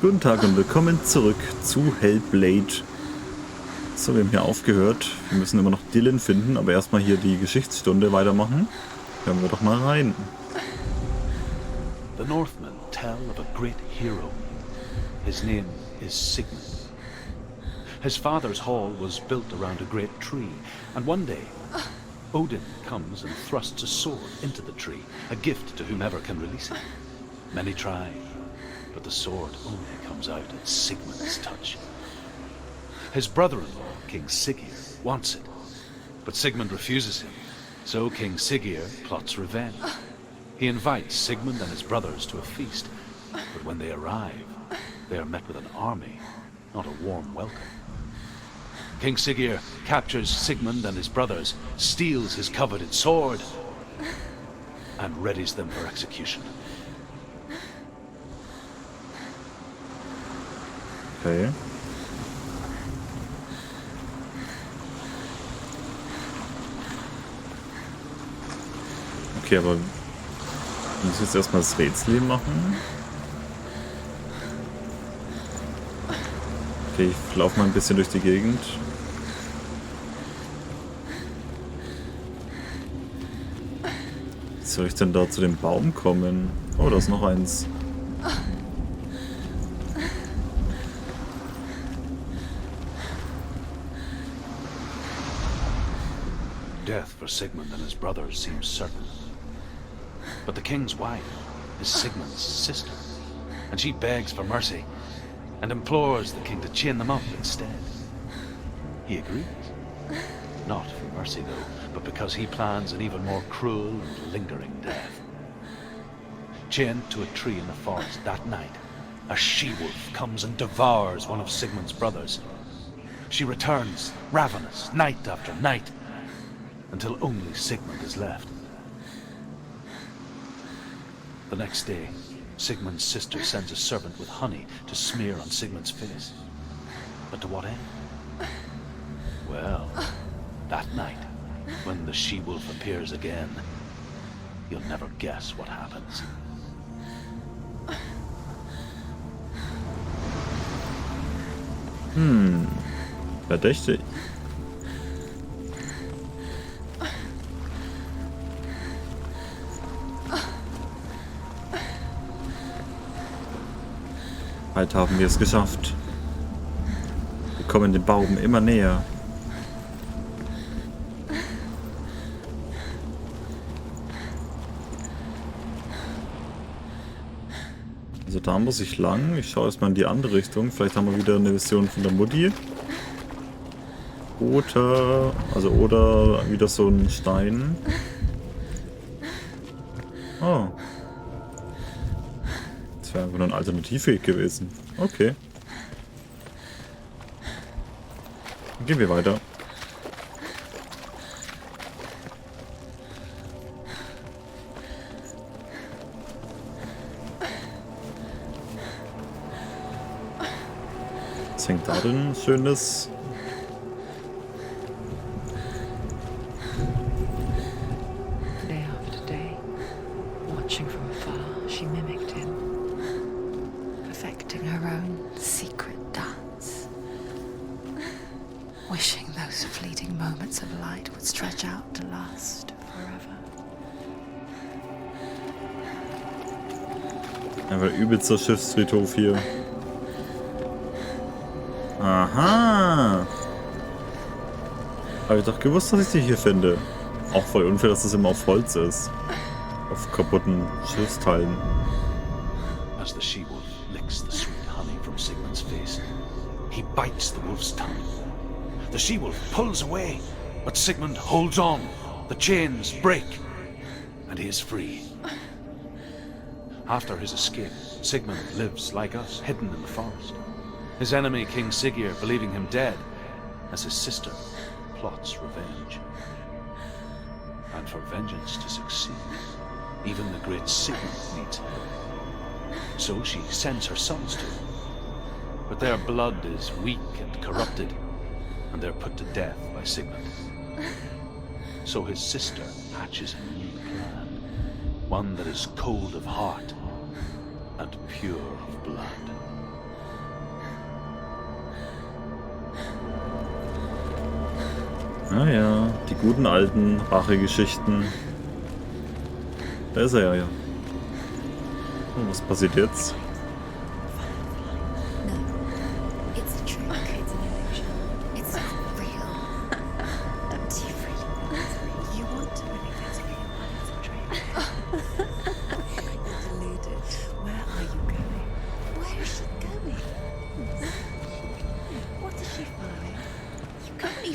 Guten Tag und willkommen zurück zu Hellblade. So, wir haben hier aufgehört. Wir müssen immer noch Dillion finden, aber erstmal hier die Geschichtsstunde weitermachen. Hören wir doch mal rein. The Northmen tell of a great hero. His name is Sigmund. His father's hall was built around a great tree, and one day Odin comes and thrusts a sword into the tree, a gift to whomever can release it. Many try, but the sword only comes out at Sigmund's touch. His brother-in-law, King Siggeir, wants it, but Sigmund refuses him, so King Siggeir plots revenge. He invites Sigmund and his brothers to a feast, but when they arrive, they are met with an army, not a warm welcome. King Siggeir captures Sigmund and his brothers, steals his coveted sword, and readies them for execution. Okay. Okay, aber ich muss jetzt erstmal das Rätsel machen. Okay, ich laufe mal ein bisschen durch die Gegend. Wie soll ich denn da zu dem Baum kommen? Oh, da ist noch eins. Death for Sigmund and his brothers seems certain. But the king's wife is Sigmund's sister, and she begs for mercy and implores the king to chain them up instead. He agrees. Not for mercy, though, but because he plans an even more cruel and lingering death. Chained to a tree in the forest that night, a she-wolf comes and devours one of Sigmund's brothers. She returns, ravenous, night after night, until only Sigmund is left. The next day, Sigmund's sister sends a servant with honey to smear on Sigmund's face. But to what end? Well, that night, when the she-wolf appears again, you'll never guess what happens. Verdächtig. Bald haben wir es geschafft. Wir kommen dem Baum immer näher. Also da muss ich lang. Ich schaue erstmal in die andere Richtung. Vielleicht haben wir wieder eine Vision von der Mutti. Oder wieder so ein Stein. Oh. Das wäre einfach nur ein Alternativweg gewesen. Okay. Dann gehen wir weiter. Was hängt da denn Schönes? Day after day, watching from afar, she mimicked him, perfecting her own secret dance, wishing those fleeting moments of light would stretch out to last forever. Einfach übelster Schiffsfriedhof hier. Aha! Habe ich doch gewusst, dass ich die hier finde. Auch voll unfair, dass das immer auf Holz ist. Auf kaputten Schiffsteilen. As the she-wolf licks the sweet honey from Sigmund's face, he bites the wolf's tongue. The she-wolf pulls away, but Sigmund holds on. The chains break, and he is free. After his escape, Sigmund lives like us, hidden in the forest. His enemy, King Siggeir, believing him dead, as his sister plots revenge. And for vengeance to succeed, even the great Sigmund needs help. So she sends her sons to him. But their blood is weak and corrupted, and they're put to death by Sigmund. So his sister hatches a new plan, one that is cold of heart and pure of blood. Naja, die guten alten Rachegeschichten. Da ist er ja. Und was passiert jetzt?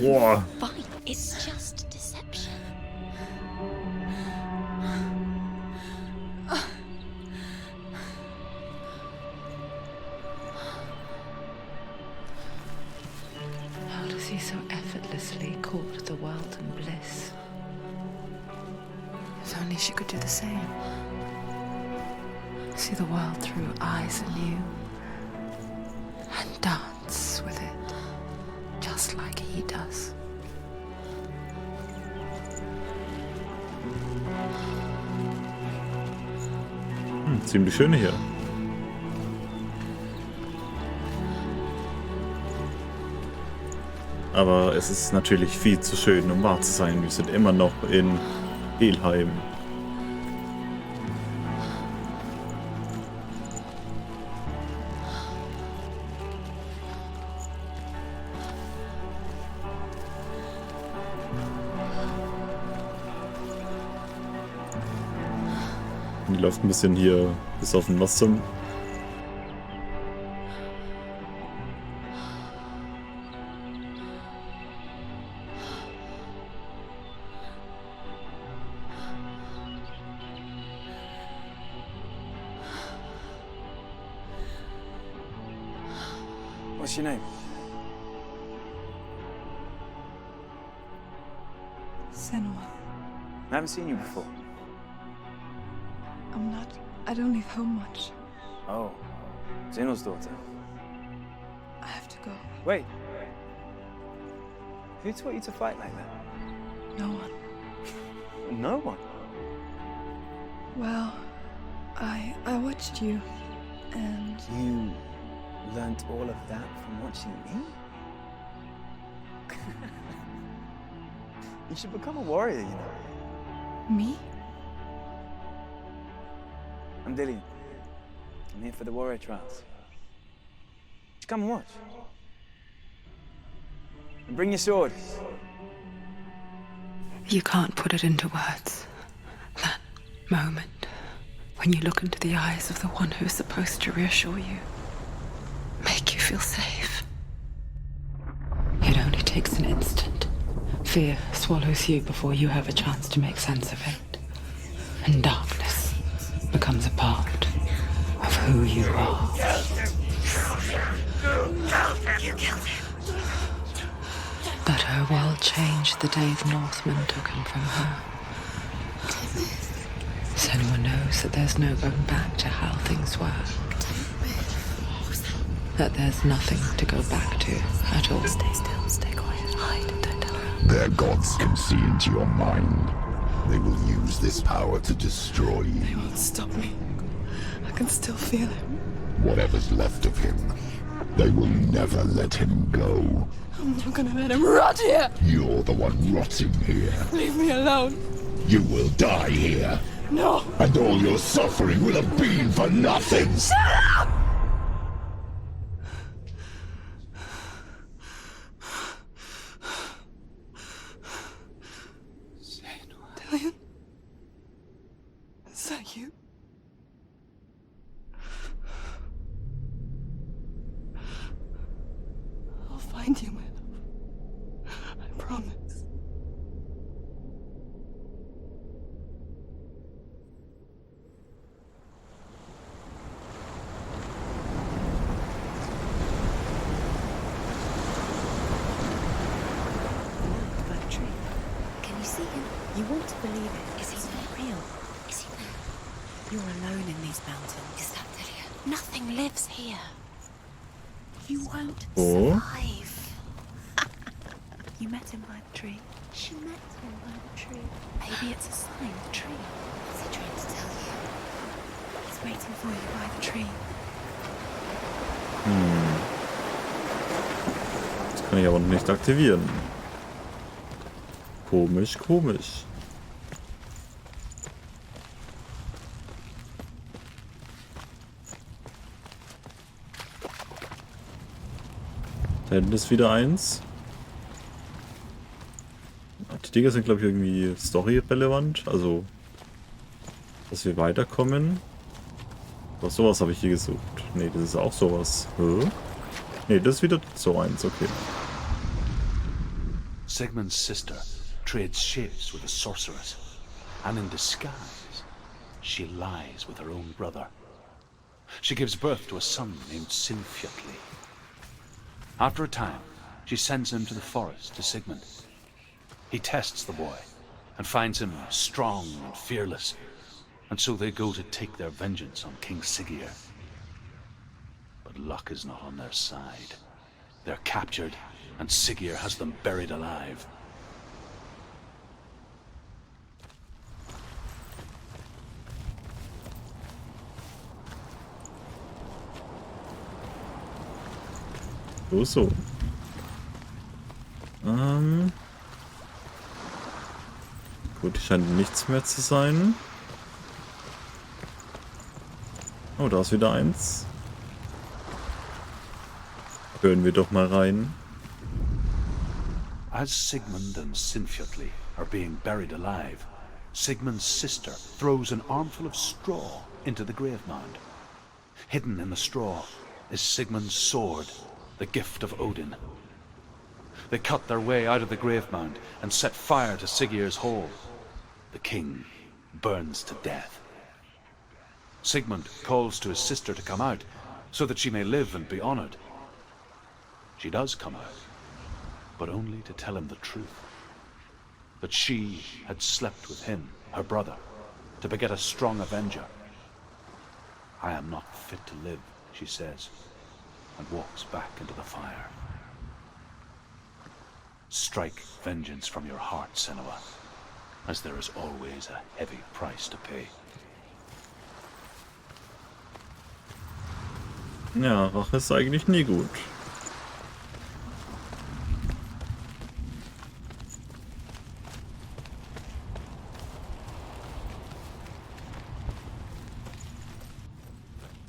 Boah. It's just deception. How does he so effortlessly court the world and bliss? If only she could do the same. See the world through eyes anew and dance with it, just like he does. Ziemlich schön hier. Aber es ist natürlich viel zu schön, um wahr zu sein. Wir sind immer noch in Helheim. Die läuft ein bisschen hier bis auf den Wasser. What's your name? Senua. I haven't seen you before. I'm not. I don't leave home much. Oh, Zeno's daughter. I have to go. Wait. Who taught you to fight like that? No one. No one. Well, I watched you, and You learnt all of that from watching me? You should become a warrior, you know. me? I'm Dillion. I'm here for the warrior trials. Just come and watch. And bring your sword. You can't put it into words. That moment when you look into the eyes of the one who's supposed to reassure you, make you feel safe. It only takes an instant. Fear swallows you before you have a chance to make sense of it. And darkness becomes a part of who you are. You killed him. But her world changed the day the Northmen took him from her. Senua knows that there's no going back to how things were. That there's nothing to go back to at all. Stay still, stay quiet, hide, don't tell her. Their gods can see into your mind. They will use this power to destroy They you. won't stop me. I can still feel him. Whatever's left of him, they will never let him go. I'm not gonna let him rot here. You're the one rotting here. Leave me alone. You will die here, No. and all your suffering will have been for nothing. Dillion? Is that you? I'll find you, my love. I promise. By the tree. Can you see him? You want to believe it. Is he not real? Is he there? You're alone in these mountains. Is that Dillion? Nothing lives here. You won't survive. You met him by the tree. She met him by the tree. Maybe it's a sign, the tree. What's he trying to tell you? He's waiting for you by the tree. Das kann ich aber noch nicht aktivieren. Komisch, komisch. Da hinten ist wieder eins. Die Dinger sind, glaube ich, irgendwie story-relevant. Also, dass wir weiterkommen. Aber sowas habe ich hier gesucht. Ne, das ist auch sowas. Ne, das ist wieder so eins, okay. Sigmund's sister trades shapes with a sorceress, and in disguise, she lies with her own brother. She gives birth to a son named Sinfjotli. After a time, she sends him to the forest to Sigmund. He tests the boy and finds him strong and fearless, and so they go to take their vengeance on King Siggeir. But luck is not on their side. They're captured, and Siggeir has them buried alive. So. Gut, scheint nichts mehr zu sein. Oh, da ist wieder eins. Hören wir doch mal rein. As Sigmund and Sinfjotli are being buried alive, Sigmund's sister throws an armful of straw into the grave mound. Hidden in the straw is Sigmund's sword, the gift of Odin. They cut their way out of the grave mound and set fire to Siggeir's hall. The king burns to death. Sigmund calls to his sister to come out so that she may live and be honored. She does come out, but only to tell him the truth. That she had slept with him, her brother, to beget a strong avenger. I am not fit to live, she says, and walks back into the fire. Strike vengeance from your heart, Senua, as there is always a heavy price to pay. Ja, Rache ist eigentlich nie gut.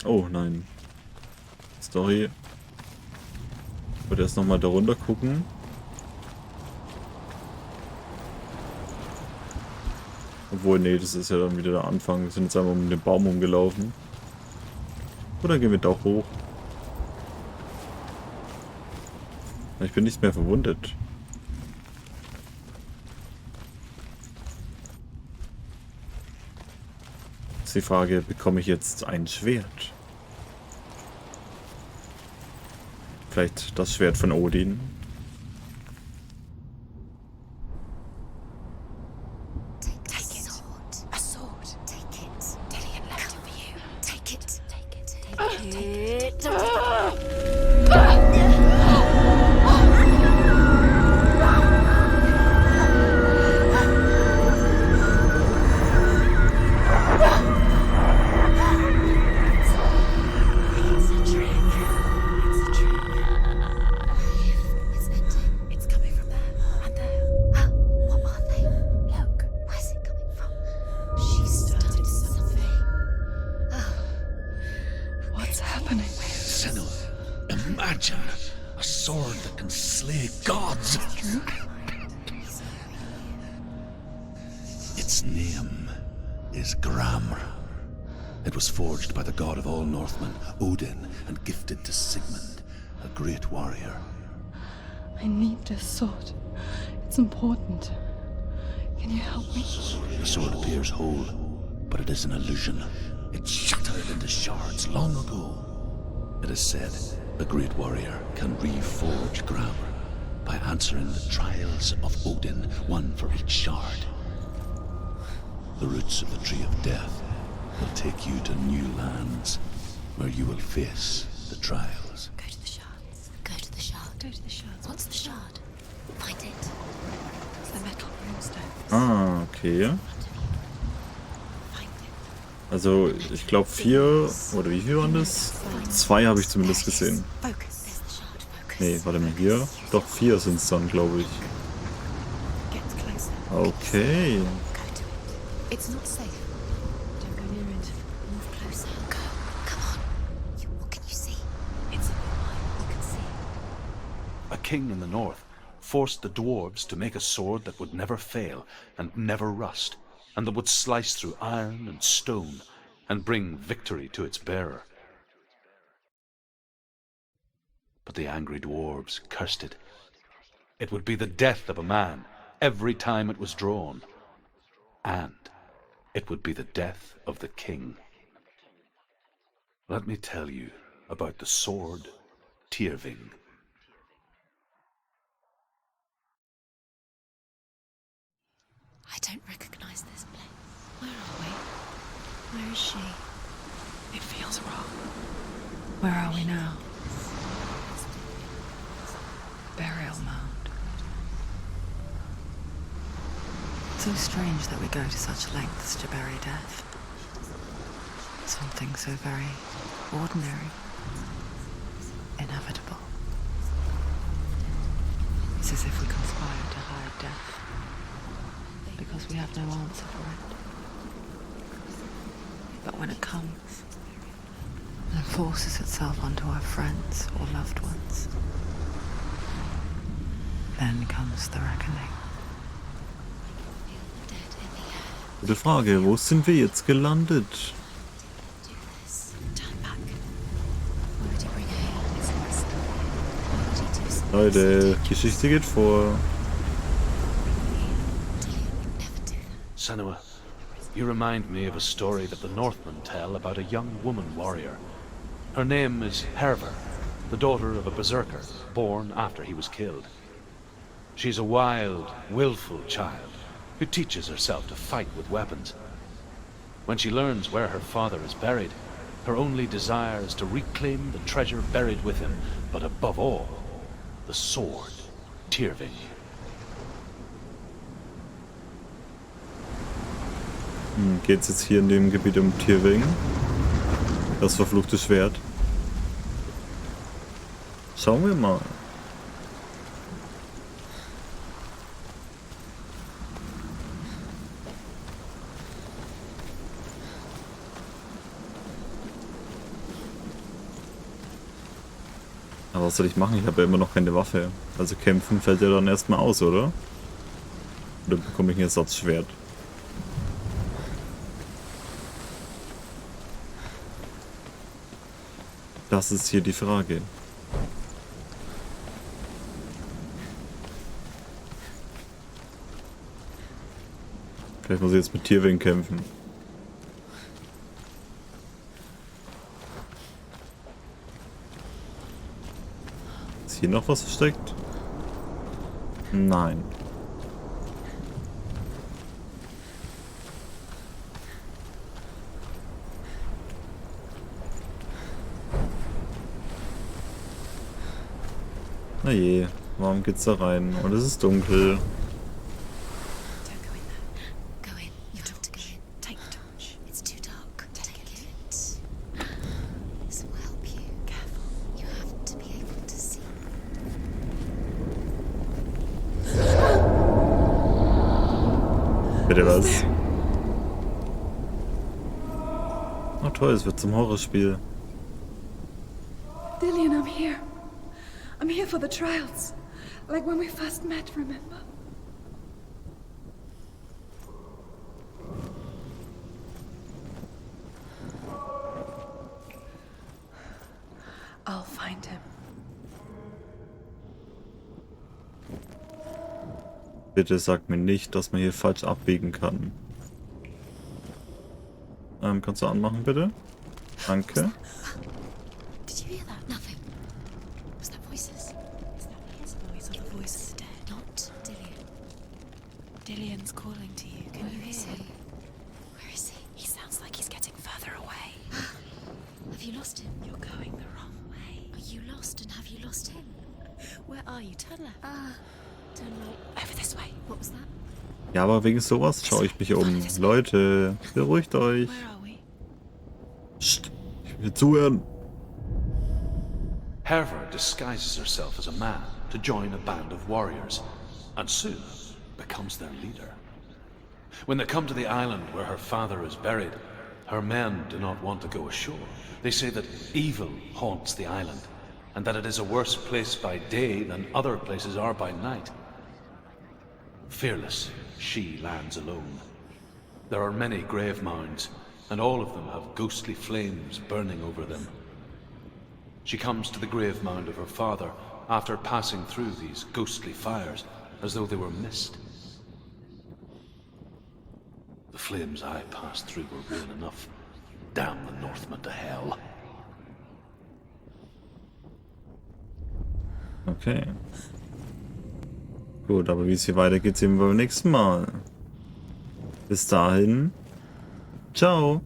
Oh nein. Story. Ich würde erst nochmal darunter gucken. Obwohl, nee, das ist ja dann wieder der Anfang. Wir sind jetzt einmal um den Baum rumgelaufen. Oder gehen wir da hoch? Ich bin nicht mehr verwundet. Ist die Frage, bekomme ich jetzt ein Schwert? Vielleicht das Schwert von Odin? Imagine a sword that can slay gods. Its name is Gramr. It was forged by the god of all Northmen, Odin, and gifted to Sigmund, a great warrior. I need this sword. It's important. Can you help me? The sword appears whole, but it is an illusion. It shattered into shards long ago. It is said a great warrior can reforge Gramr by answering the trials of Odin, one for each shard. The roots of the Tree of Death will take you to new lands where you will face the trials. Go to the shards. Go to the shard. Go to the shards. What's the shard? Find it. It's the metal runestone. Ah, okay. Find it. Also, ich glaube 4, oder wie viel waren das? 2 habe ich zumindest gesehen. Focus. There's the shard. Focus. Nee, warte mal, hier. Doch 4 sind es dann, glaube ich. Get closer. Okay. Go to it. It's not safe. Don't go near it. Move closer. Go. Come on. What can you see? It's in your mind. You can see. A king in the north forced the dwarves to make a sword that would never fail and never rust, and that would slice through iron and stone and bring victory to its bearer. But the angry dwarves cursed it. It would be the death of a man every time it was drawn, and it would be the death of the king. Let me tell you about the sword Tyrving. I don't recognize this place. Where are we? Where is she? It feels wrong. Where are we now? Burial mound. So strange that we go to such lengths to bury death. Something so very ordinary, inevitable. It's as if we conspire to hide death, because we have no answer for it. But when it comes and forces itself onto our friends or loved ones, then comes the reckoning. Gute Frage, wo sind wir jetzt gelandet? Leute, Geschichte geht vor. Senua, you remind me of a story that the Northmen tell about a young woman warrior. Her name is Herver, the daughter of a berserker, born after he was killed. She's a wild, willful child who teaches herself to fight with weapons. When she learns where her father is buried, her only desire is to reclaim the treasure buried with him, but above all, the sword, Tyrving. Geht's jetzt hier in dem Gebiet um Tyrving? Das verfluchte Schwert. Schauen wir mal. Aber was soll ich machen? Ich habe ja immer noch keine Waffe. Also kämpfen fällt ja dann erstmal aus, oder? Oder bekomme ich ein Ersatzschwert? Das ist hier die Frage. Vielleicht muss ich jetzt mit Tyrving kämpfen. Ist hier noch was versteckt? Nein. Na je, warum geht's da rein? Und es ist dunkel. Don't go in there. Go in. You have to go in. Take the torch. It's too dark. Take it. This will help you. Careful. You have to be able to see. Bitte was? Oh toll, es wird zum Horrorspiel. Dillion, I'm here. I'm here for the trials. Like when we first met, remember? I'll find him. Bitte sag mir nicht, dass man hier falsch abbiegen kann. Kannst du anmachen, bitte? Danke. Did you hear that? Nothing. Was that voices? Is that his voice or the voice of the dead? Not Dillion. Dillion's calling to you. Can you hear him? Where is he? He sounds like he's getting further away. Have you lost him? You're going the wrong way. Are you lost and have you lost him? Where are you? Turn left. Turn right. Over this way. What was that? Ja, aber wegen sowas schaue ich mich um. Leute, beruhigt euch. Where are we? Psst, ich will zuhören. Herver disguises herself as a man to join a band of warriors, and soon becomes their leader. When they come to the island where her father is buried, her men do not want to go ashore. They say that evil haunts the island, and that it is a worse place by day than other places are by night. Fearless, she lands alone. There are many grave mounds, and all of them have ghostly flames burning over them. She comes to the grave mound of her father after passing through these ghostly fires, as though they were mist. The flames I passed through were real enough. Damn the Northmen to hell. Okay. Gut, aber wie es hier weitergeht, sehen wir beim nächsten Mal. Bis dahin. Ciao.